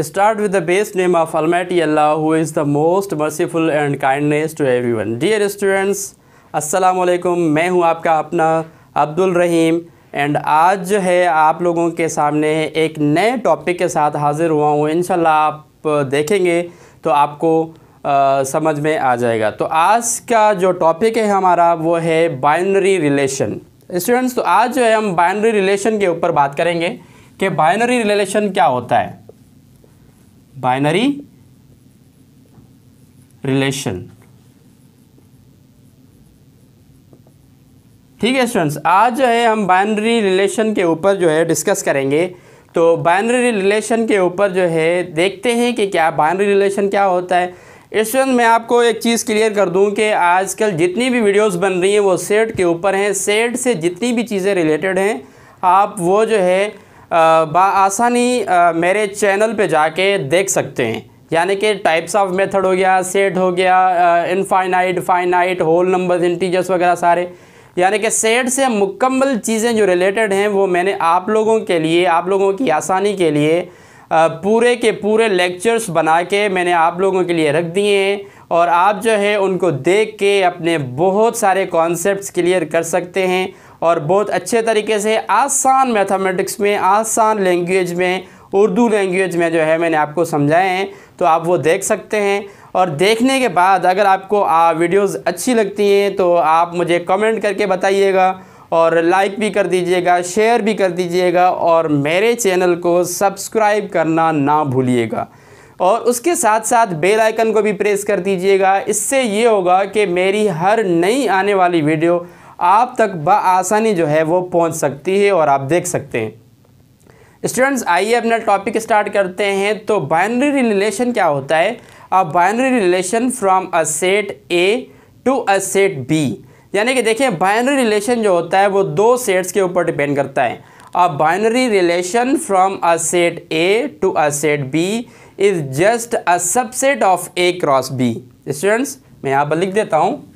Start with the base name of Almighty Allah, who is the most merciful and kindness to everyone. Dear students, अस्सलामु अलैकुम। मैं हूं आपका अपना अब्दुल रहीम and आज जो है आप लोगों के सामने एक नए टॉपिक के साथ हाज़िर हुआ हूं। इंशाल्लाह आप देखेंगे तो आपको समझ में आ जाएगा। तो आज का जो टॉपिक है हमारा वो है बाइनरी रिलेशन। स्टूडेंट्स, तो आज जो है हम बाइनरी रिलेशन के ऊपर बात करेंगे कि बाइनरी रिलेशन क्या होता है। बाइनरी रिलेशन, ठीक है स्टूडेंट्स, आज जो है हम बाइनरी रिलेशन के ऊपर जो है डिस्कस करेंगे। तो बाइनरी रिलेशन के ऊपर जो है देखते हैं कि क्या बाइनरी रिलेशन क्या होता है। स्टूडेंट, मैं आपको एक चीज़ क्लियर कर दूं कि आजकल जितनी भी वीडियोस बन रही हैं वो सेट के ऊपर हैं। सेट से जितनी भी चीज़ें रिलेटेड हैं आप वो जो है आसानी मेरे चैनल पे जाके देख सकते हैं। यानी कि टाइप्स ऑफ मेथड हो गया, सेट हो गया, infinite, finite, whole numbers, integers वगैरह सारे, यानी कि सेट से मुकम्मल चीज़ें जो रिलेटेड हैं वो मैंने आप लोगों के लिए, आप लोगों की आसानी के लिए पूरे के पूरे लेक्चर्स बना के मैंने आप लोगों के लिए रख दिए हैं और आप जो है उनको देख के अपने बहुत सारे कॉन्सेप्ट्स क्लियर कर सकते हैं और बहुत अच्छे तरीके से आसान मैथमेटिक्स में, आसान लैंग्वेज में, उर्दू लैंग्वेज में जो है मैंने आपको समझाए हैं। तो आप वो देख सकते हैं और देखने के बाद अगर आपको वीडियोस अच्छी लगती हैं तो आप मुझे कमेंट करके बताइएगा और लाइक भी कर दीजिएगा, शेयर भी कर दीजिएगा और मेरे चैनल को सब्सक्राइब करना ना भूलिएगा और उसके साथ साथ बेल आइकन को भी प्रेस कर दीजिएगा। इससे ये होगा कि मेरी हर नई आने वाली वीडियो आप तक बआसानी जो है वो पहुंच सकती है और आप देख सकते हैं। स्टूडेंट्स, आइए अपना टॉपिक स्टार्ट करते हैं। तो बाइनरी रिलेशन क्या होता है? A binary relation from a set A to a set B. यानी कि देखिए, बाइनरी रिलेशन जो होता है वो दो सेट्स के ऊपर डिपेंड करता है। A binary relation from a set A to a set B is just a subset of A cross B. Students, मैं यहाँ पर लिख देता हूँ,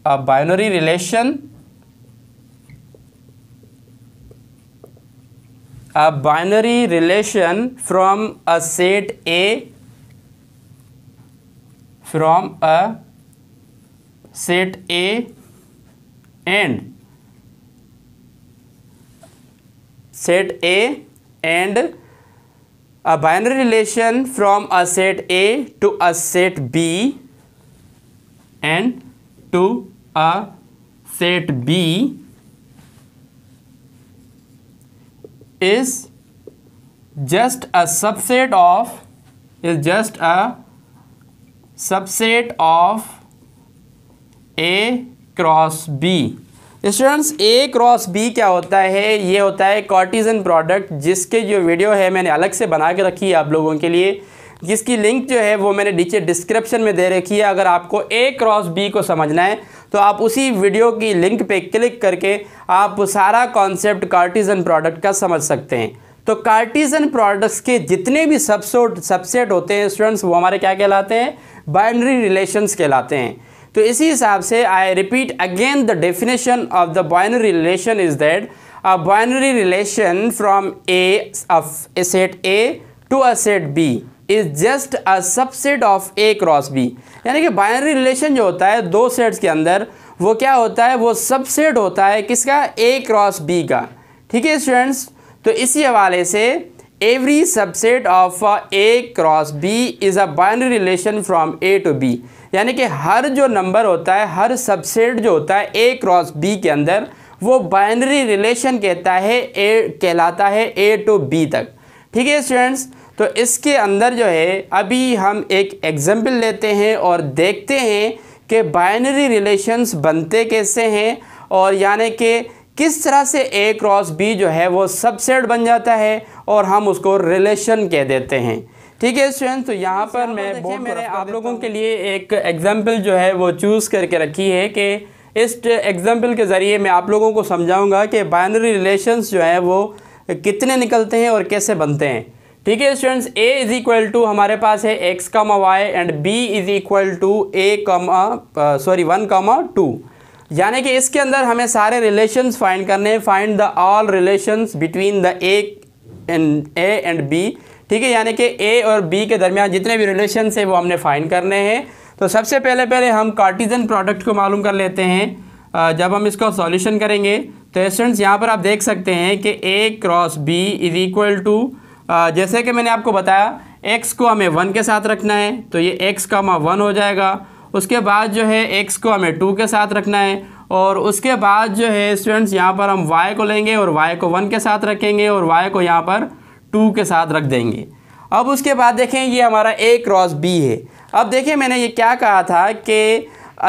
a binary relation from a set A and a binary relation from a set A to a set B and to a set B is just a subset of A cross B। Students, A cross B क्या होता है? ये होता है Cartesian product, जिसके जो video है मैंने अलग से बना के रखी है आप लोगों के लिए, जिसकी लिंक जो है वो मैंने नीचे डिस्क्रिप्शन में दे रखी है। अगर आपको A क्रॉस B को समझना है तो आप उसी वीडियो की लिंक पे क्लिक करके आप सारा कॉन्सेप्ट कार्टेशियन प्रोडक्ट का समझ सकते हैं। तो कार्टेशियन प्रोडक्ट्स के जितने भी सबसेट होते हैं स्टूडेंट्स, वो हमारे क्या कहलाते हैं? बाइनरी रिलेशंस कहलाते हैं। तो इसी हिसाब से I repeat again the definition of the binary relation is that a binary relation from a set A to a set B is just a subset of A cross B. यानी कि binary relation जो होता है दो sets के अंदर, वो क्या होता है? वो सबसेट होता है किसका? ए क्रॉस बी का। ठीक है स्टूडेंट्स, तो इसी हवाले से every subset of A cross B is a binary relation from A to B. यानी कि हर जो नंबर होता है, हर सबसेट जो होता है ए क्रॉस बी के अंदर, वो बाइनरी रिलेशन कहलाता है ए टू बी तक। ठीक है स्टूडेंट्स, तो इसके अंदर जो है अभी हम एक एग्जाम्पल लेते हैं और देखते हैं कि बाइनरी रिलेशंस बनते कैसे हैं और यानी कि किस तरह से ए क्रॉस बी जो है वो सबसेट बन जाता है और हम उसको रिलेशन कह देते हैं। ठीक है स्टूडेंट्स, तो यहाँ पर मैंने आप लोगों के लिए एक एग्जाम्पल जो है वो चूज़ करके रखी है कि इस एग्जाम्पल के ज़रिए मैं आप लोगों को समझाऊँगा कि बाइनरी रिलेशंस जो है वो कितने निकलते हैं और कैसे बनते हैं। ठीक है students, a is equal to हमारे पास है x, y and b is equal to 1,2। यानी कि इसके अंदर हमें सारे रिलेशंस फाइंड करने हैं। Find the all relations between the A and B ठीक है, यानी कि ए और बी के दरमियान जितने भी रिलेशन है वो हमने फाइंड करने हैं। तो सबसे पहले हम कार्टेशियन प्रोडक्ट को मालूम कर लेते हैं। जब हम इसको सॉल्यूशन करेंगे तो स्टूडेंट्स यहाँ पर आप देख सकते हैं कि A cross B is equal to, जैसे कि मैंने आपको बताया x को हमें 1 के साथ रखना है तो ये x का 1 हो जाएगा। उसके बाद जो है x को हमें 2 के साथ रखना है और उसके बाद जो है स्टूडेंट्स यहाँ पर हम y को लेंगे और y को 1 के साथ रखेंगे और y को यहाँ पर 2 के साथ रख देंगे। अब उसके बाद देखें ये हमारा a क्रॉस b है। अब देखें मैंने ये क्या कहा था कि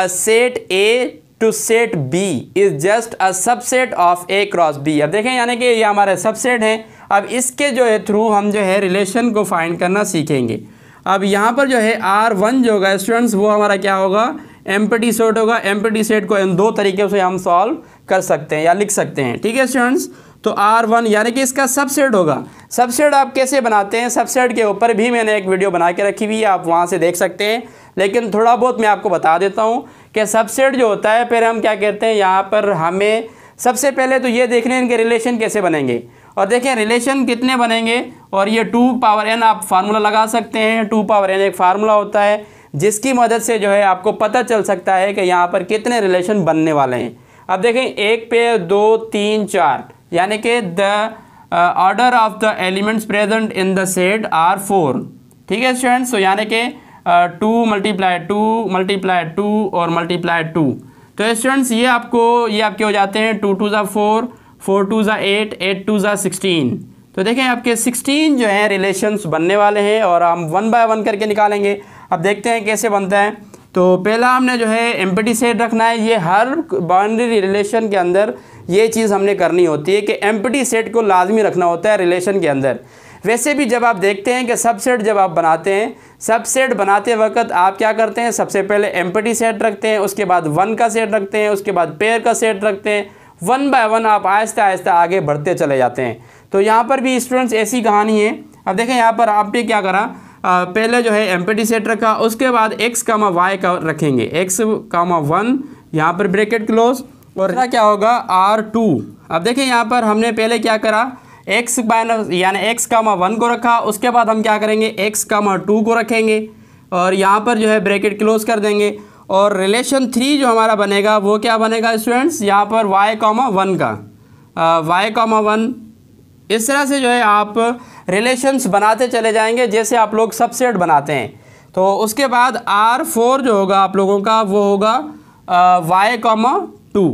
set A to set B is just a subset of A cross B। अब देखें यानी कि ये हमारे सबसेट हैं। अब इसके जो है थ्रू हम जो है रिलेशन को फाइंड करना सीखेंगे। अब यहाँ पर जो है R1 जो होगा स्टूडेंट्स वो हमारा क्या होगा, एम्प्टी सेट होगा। एम्प्टी सेट को इन दो तरीके से हम सॉल्व कर सकते हैं या लिख सकते हैं, ठीक है स्टूडेंट्स। तो R1 यानी कि इसका सबसेट होगा। सबसेट आप कैसे बनाते हैं, सबसेट के ऊपर भी मैंने एक वीडियो बना के रखी हुई है, आप वहाँ से देख सकते हैं, लेकिन थोड़ा बहुत मैं आपको बता देता हूँ कि सबसेट जो होता है फिर हम क्या कहते हैं। यहाँ पर हमें सबसे पहले तो ये देखने इनके रिलेशन कैसे बनेंगे और देखें रिलेशन कितने बनेंगे। और ये 2 पावर n आप फार्मूला लगा सकते हैं। 2 पावर n एक फार्मूला होता है जिसकी मदद से जो है आपको पता चल सकता है कि यहाँ पर कितने रिलेशन बनने वाले हैं। अब देखें 1 पे 2 3 4 यानी कि the order of the elements present in the set are 4, ठीक है स्टूडेंट्स। तो यानी कि 2 × 2 × 2 और × 2। तो स्टूडेंट्स ये आपके हो जाते हैं 2 2 4, 4 2 8, 8 2 16। तो देखें आपके 16 जो है रिलेशंस बनने वाले हैं और हम 1 बाय 1 करके निकालेंगे। अब देखते हैं कैसे बनता है। तो पहला हमने जो है एम्प्टी सेट रखना है। ये हर बाउंड्री रिलेशन के अंदर ये चीज़ हमने करनी होती है कि एम्प्टी सेट को लाजमी रखना होता है रिलेशन के अंदर। वैसे भी जब आप देखते हैं कि सबसेट जब आप बनाते हैं, सबसेट बनाते वक्त आप क्या करते हैं, सबसे पहले एम्प्टी सेट रखते हैं, उसके बाद 1 का सेट रखते हैं, उसके बाद पेयर का सेट रखते हैं। 1 बाय 1 आप आहिस्ता आहिस्ता आगे बढ़ते चले जाते हैं। तो यहाँ पर भी स्टूडेंट्स ऐसी कहानी है। अब देखें यहाँ पर आपने क्या करा, पहले जो है एम्प्टी सेट रखा, उसके बाद x, y का रखेंगे, x, 1 यहाँ पर ब्रैकेट क्लोज और क्या होगा R2। अब देखें यहाँ पर हमने पहले क्या करा, x माइनस यानी x, 1 को रखा, उसके बाद हम क्या करेंगे x, 2 को रखेंगे और यहाँ पर जो है ब्रैकेट क्लोज कर देंगे। और रिलेशन 3 जो हमारा बनेगा वो क्या बनेगा स्टूडेंट्स, यहाँ पर y, 1 का y, 1। इस तरह से जो है आप रिलेशंस बनाते चले जाएंगे जैसे आप लोग सबसेट बनाते हैं। तो उसके बाद R4 जो होगा आप लोगों का वो होगा y, 2,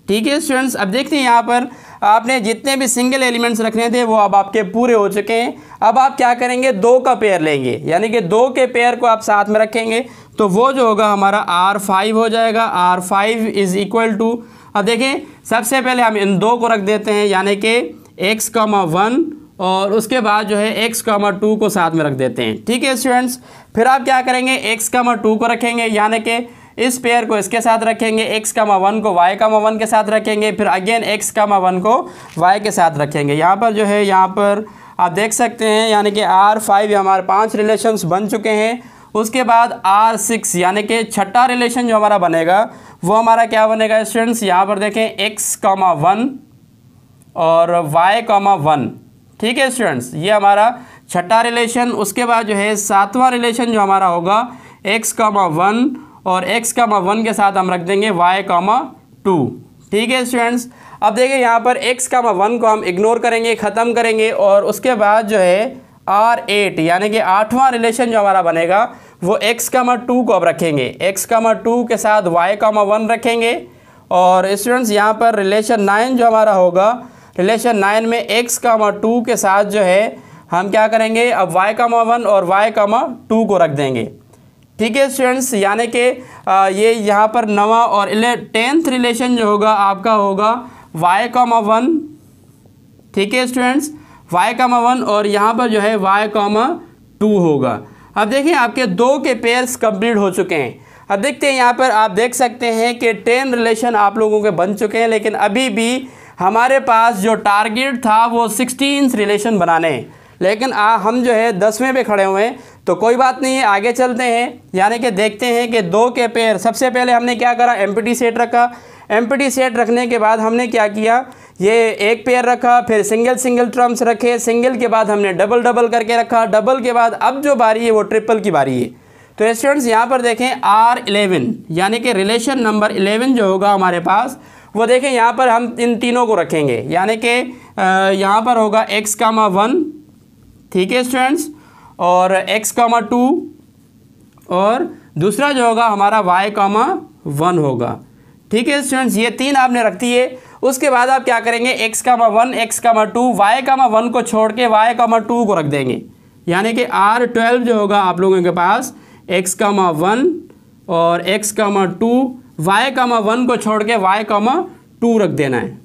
ठीक है स्टूडेंट्स। अब देखते हैं यहाँ पर आपने जितने भी सिंगल एलिमेंट्स रखने थे वो अब आपके पूरे हो चुके हैं। अब आप क्या करेंगे, 2 का पेयर लेंगे, यानी कि 2 के पेयर को आप साथ में रखेंगे तो वो जो होगा हमारा R5 हो जाएगा। R5 इज़ इक्वल टू, अब देखें सबसे पहले हम इन 2 को रख देते हैं यानी कि x, 1 और उसके बाद जो है x, 2 को साथ में रख देते हैं, ठीक है स्टूडेंट्स। फिर आप क्या करेंगे, x, 2 को रखेंगे यानी कि इस पेयर को इसके साथ रखेंगे, x, 1 को y, 1 के साथ रखेंगे, फिर अगेन x, 1 को y के साथ रखेंगे। यहाँ पर जो है यहाँ पर आप देख सकते हैं यानी कि R5 हमारे 5 रिलेशंस बन चुके हैं। उसके बाद R6 यानी कि छठा रिलेशन जो हमारा बनेगा वो हमारा क्या बनेगा स्टूडेंट्स, यहाँ पर देखें x, 1 और y, 1, ठीक है स्टूडेंट्स, ये हमारा छठा रिलेशन। उसके बाद जो है 7वां रिलेशन जो हमारा होगा x, 1 और x, 1 के साथ हम रख देंगे y, 2, ठीक है स्टूडेंट्स। अब देखिए यहाँ पर x, 1 को हम इग्नोर करेंगे, ख़त्म करेंगे और उसके बाद जो है R8 यानी कि 8वां रिलेशन जो हमारा बनेगा वो x, 2 को अब रखेंगे, x, 2 के साथ y, 1 रखेंगे। और स्टूडेंट्स यहाँ पर रिलेशन 9 जो हमारा होगा, रिलेशन 9 में x, 2 के साथ जो है हम क्या करेंगे, अब y, 1 और y, 2 को रख देंगे, ठीक है स्टूडेंट्स। यानी कि ये यहाँ पर 9वां और 10th रिलेशन जो होगा आपका होगा y, 1, ठीक है स्टूडेंट्स, y, 1 और यहाँ पर जो है y, 2 होगा। अब देखिए आपके 2 के पेयर्स कंप्लीट हो चुके हैं। अब देखते हैं यहाँ पर आप देख सकते हैं कि 10 रिलेशन आप लोगों के बन चुके हैं, लेकिन अभी भी हमारे पास जो टारगेट था वो 16 रिलेशन बनाने हैं, लेकिन हम जो है 10वें पे खड़े हुए हैं। तो कोई बात नहीं है, आगे चलते हैं। यानी कि देखते हैं कि 2 के पेयर, सबसे पहले हमने क्या करा, एम्प्टी सेट रखा। एम्प्टी सेट रखने के बाद हमने क्या किया ये एक पेयर रखा, फिर सिंगल सिंगल टर्म्स रखे, सिंगल के बाद हमने डबल डबल करके रखा, डबल के बाद अब जो बारी है वो ट्रिपल की बारी है। तो स्टूडेंट्स यहाँ पर देखें R11 यानी कि रिलेशन नंबर 11 जो होगा हमारे पास वो देखें यहाँ पर हम इन तीनों को रखेंगे, यानी कि यहाँ पर होगा x,1, ठीक है स्टूडेंट्स, और x,2 और दूसरा जो होगा हमारा y,1 होगा, ठीक है स्टूडेंट्स। ये तीन आपने रख दिए। उसके बाद आप क्या करेंगे, x,1 x,2 y,1 को छोड़ के y,2 को रख देंगे, यानी कि R12 जो होगा आप लोगों के पास x,1 और x,2 y,1 को छोड़ के y,2 रख देना है,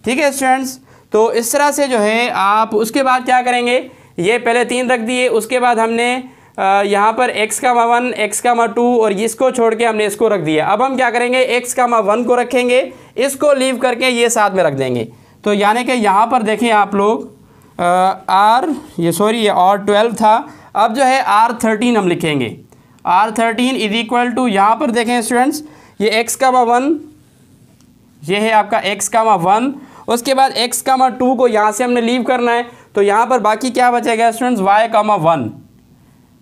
ठीक है स्टूडेंट्स। तो इस तरह से जो है आप उसके बाद क्या करेंगे, ये पहले तीन रख दिए, उसके बाद हमने यहाँ पर x,1 x,2 और इसको छोड़ के हमने इसको रख दिया। अब हम क्या करेंगे, x,1 को रखेंगे, इसको लीव करके ये साथ में रख देंगे। तो यानी कि यहाँ पर देखें आप लोग ये R12 था, अब जो है R13 हम लिखेंगे। R13 इज इक्वल टू, यहाँ पर देखें स्टूडेंट्स, ये x,1 ये है आपका x,1, उसके बाद x,2 को यहाँ से हमने लीव करना है। तो यहाँ पर बाकी क्या बचेगा स्टूडेंट्स,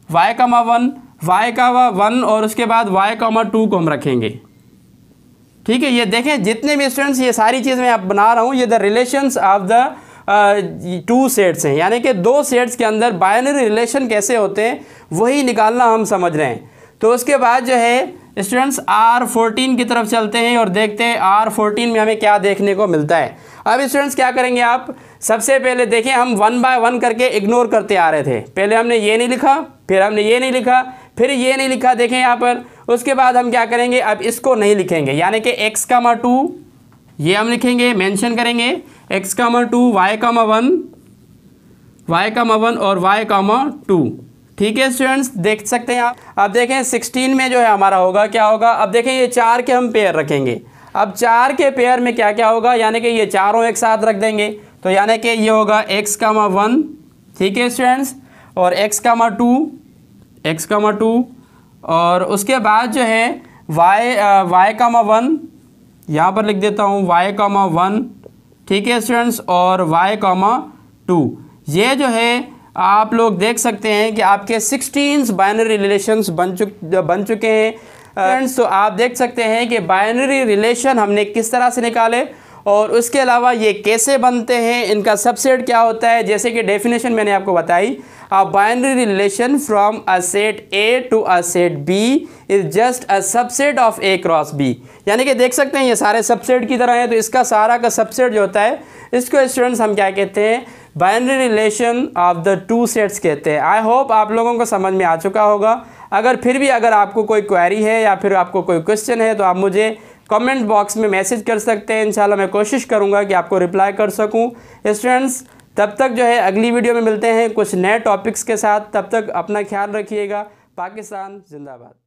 y,1 और उसके बाद y,2 को हम रखेंगे, ठीक है। ये देखें जितने भी स्टूडेंट्स ये सारी चीज़ मैं आप बना रहा हूँ, ये the relations of the two sets हैं, यानी कि दो सेट्स के अंदर बाइनरी रिलेशन कैसे होते हैं वही निकालना हम समझ रहे हैं। तो उसके बाद जो है स्टूडेंट्स R14 की तरफ चलते हैं और देखते हैं R14 में हमें क्या देखने को मिलता है। अब स्टूडेंट्स क्या करेंगे आप, सबसे पहले देखें हम 1 बाय 1 करके इग्नोर करते आ रहे थे। पहले हमने ये नहीं लिखा, फिर हमने ये नहीं लिखा, फिर ये नहीं लिखा, देखें यहाँ पर। उसके बाद हम क्या करेंगे, अब इसको नहीं लिखेंगे, यानी कि x,2 ये हम लिखेंगे, मेंशन करेंगे x,2 y,1 और y,2, ठीक है स्टूडेंट्स। देख सकते हैं आप। अब देखें 16 में जो है हमारा होगा क्या होगा, अब देखें ये 4 के हम पेयर रखेंगे। अब 4 के पेयर में क्या क्या होगा, यानी कि ये चारों एक साथ रख देंगे। तो यानी कि ये होगा x,1, ठीक है स्टूडेंट्स, और x,2 और उसके बाद जो है y,1 यहाँ पर लिख देता हूँ y,1, ठीक है स्टूडेंट्स, और y,2। ये जो है आप लोग देख सकते हैं कि आपके 16 बाइनरी रिलेशंस बन चुके हैं फ्रेंड्स। तो आप देख सकते हैं कि बाइनरी रिलेशन हमने किस तरह से निकाले और उसके अलावा ये कैसे बनते हैं, इनका सबसेट क्या होता है। जैसे कि डेफिनेशन मैंने आपको बताई, a binary relation from a set A to a set B is just a subset of A cross B। यानी कि देख सकते हैं ये सारे सबसेट की तरह है, तो इसका सारा का सबसेट जो होता है इसको स्टूडेंट्स हम क्या कहते हैं, binary relation of the two sets कहते हैं। आई होप आप लोगों को समझ में आ चुका होगा। अगर फिर भी अगर आपको कोई क्वेरी है या फिर आपको कोई क्वेश्चन है तो आप मुझे कमेंट बॉक्स में मैसेज कर सकते हैं। इंशाल्लाह मैं कोशिश करूंगा कि आपको रिप्लाई कर सकूं। स्टूडेंट्स तब तक जो है अगली वीडियो में मिलते हैं कुछ नए टॉपिक्स के साथ। तब तक अपना ख्याल रखिएगा। पाकिस्तान जिंदाबाद।